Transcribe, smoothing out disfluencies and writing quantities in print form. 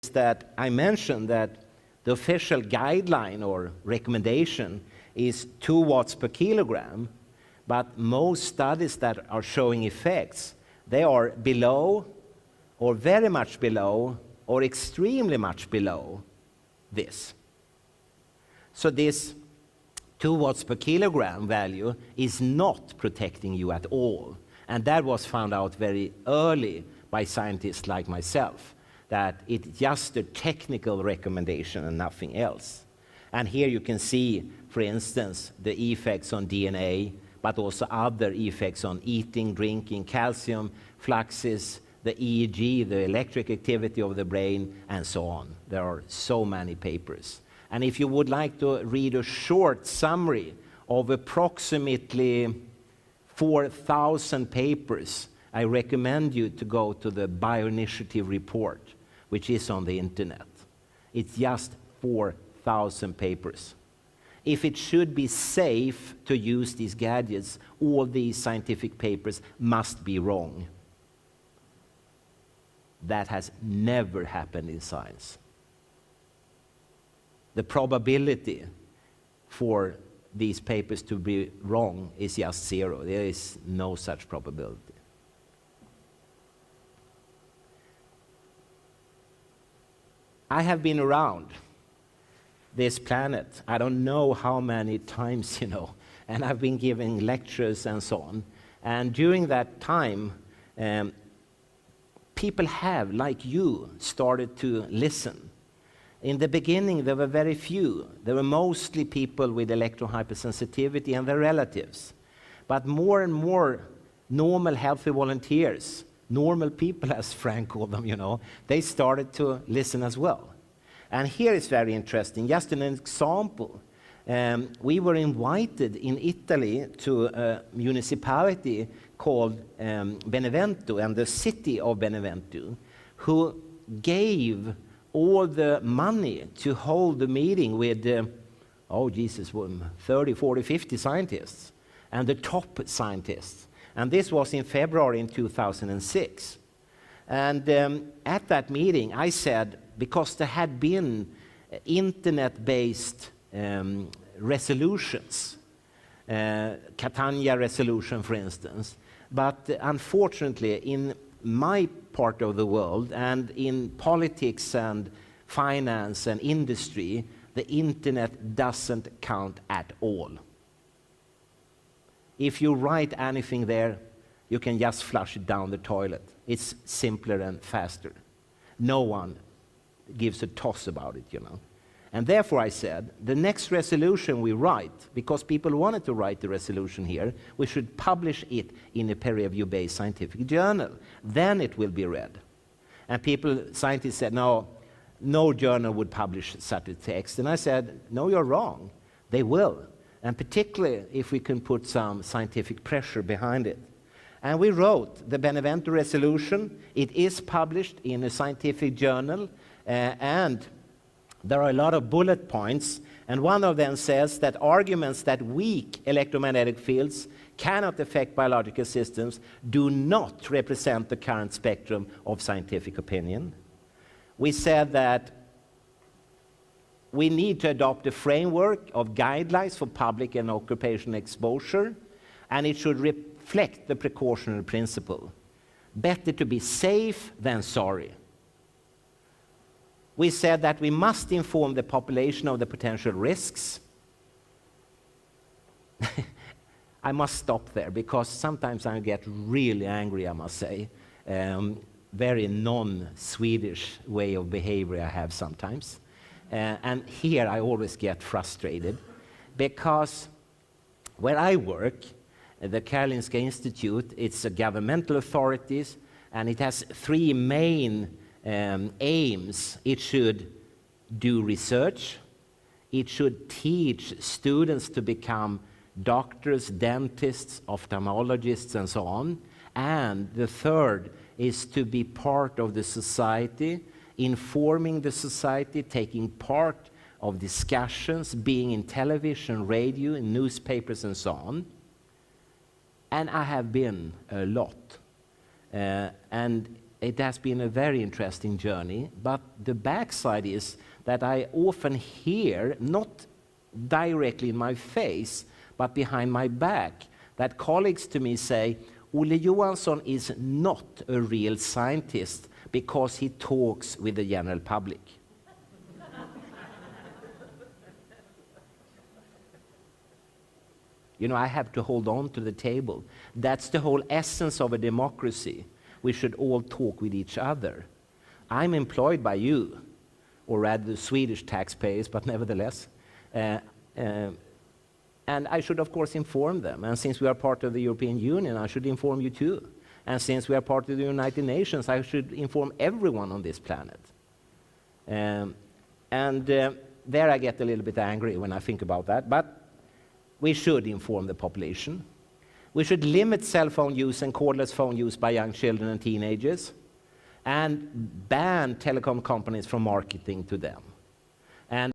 it's that I mentioned that the official guideline or recommendation is 2 watts per kilogram, but most studies that are showing effects, they are below or very much below or extremely much below this. So this 2 watts per kilogram value is not protecting you at all. And that was found out very early by scientists like myself, that it's just a technical recommendation and nothing else. And here you can see, for instance, the effects on DNA, but also other effects on eating, drinking, calcium, fluxes, the EEG, the electric activity of the brain, and so on. There are so many papers. And if you would like to read a short summary of approximately 4,000 papers, I recommend you to go to the Bioinitiative report, which is on the internet. It's just 4,000 papers. If it should be safe to use these gadgets, all these scientific papers must be wrong. That has never happened in science. The probability for these papers to be wrong is just 0. There is no such probability. I have been around this planet, I don't know how many times, and I've been giving lectures and so on. And during that time, people have, like you, started to listen. In the beginning, there were very few. There were mostly people with electron hypersensitivity and their relatives. But more and more normal, healthy volunteers, normal people, as Frank called them, they started to listen as well. And here is very interesting. Just an example. We were invited in Italy to a municipality called Benevento, and the city of Benevento, who gave all the money to hold the meeting with, 30, 40, 50 scientists, and the top scientists. And this was in February in 2006. And at that meeting, I said, because there had been internet-based resolutions, Catania resolution, for instance, but unfortunately, in my part of the world, and in politics and finance and industry, the internet doesn't count at all. If you write anything there, you can just flush it down the toilet. It's simpler and faster. No one gives a toss about it, And therefore I said, the next resolution we write, because people wanted to write the resolution here, we should publish it in a peer-review-based scientific journal. Then it will be read. And scientists said, no journal would publish such a text. And I said, no, you're wrong. They will. And particularly if we can put some scientific pressure behind it. And we wrote the Benevento resolution. It is published in a scientific journal, and there are a lot of bullet points, and one of them says that arguments that weak electromagnetic fields cannot affect biological systems do not represent the current spectrum of scientific opinion. We said that we need to adopt a framework of guidelines for public and occupational exposure, and it should reflect the precautionary principle. Better to be safe than sorry. We said that we must inform the population of the potential risks. I must stop there, because sometimes I get really angry, I must say. Very non-Swedish way of behavior I have sometimes. And here I always get frustrated, because where I work, the Karolinska Institute, it's a governmental authorities, and it has 3 main aims. It should do research, it should teach students to become doctors, dentists, ophthalmologists, and so on. And the third is to be part of the society, informing the society, taking part of discussions, being in television, radio, in newspapers, and so on. And I have been a lot. And it has been a very interesting journey, but the backside is that I often hear, not directly in my face, but behind my back, that colleagues to me say, Olle Johansson is not a real scientist because he talks with the general public. You know, I have to hold on to the table. That's the whole essence of a democracy. We should all talk with each other. I'm employed by you, or rather the Swedish taxpayers, but nevertheless. And I should, of course, inform them. And since we are part of the European Union, I should inform you too. And since we are part of the United Nations, I should inform everyone on this planet. There I get a little bit angry when I think about that. But we should inform the population. We should limit cell phone use and cordless phone use by young children and teenagers, and ban telecom companies from marketing to them.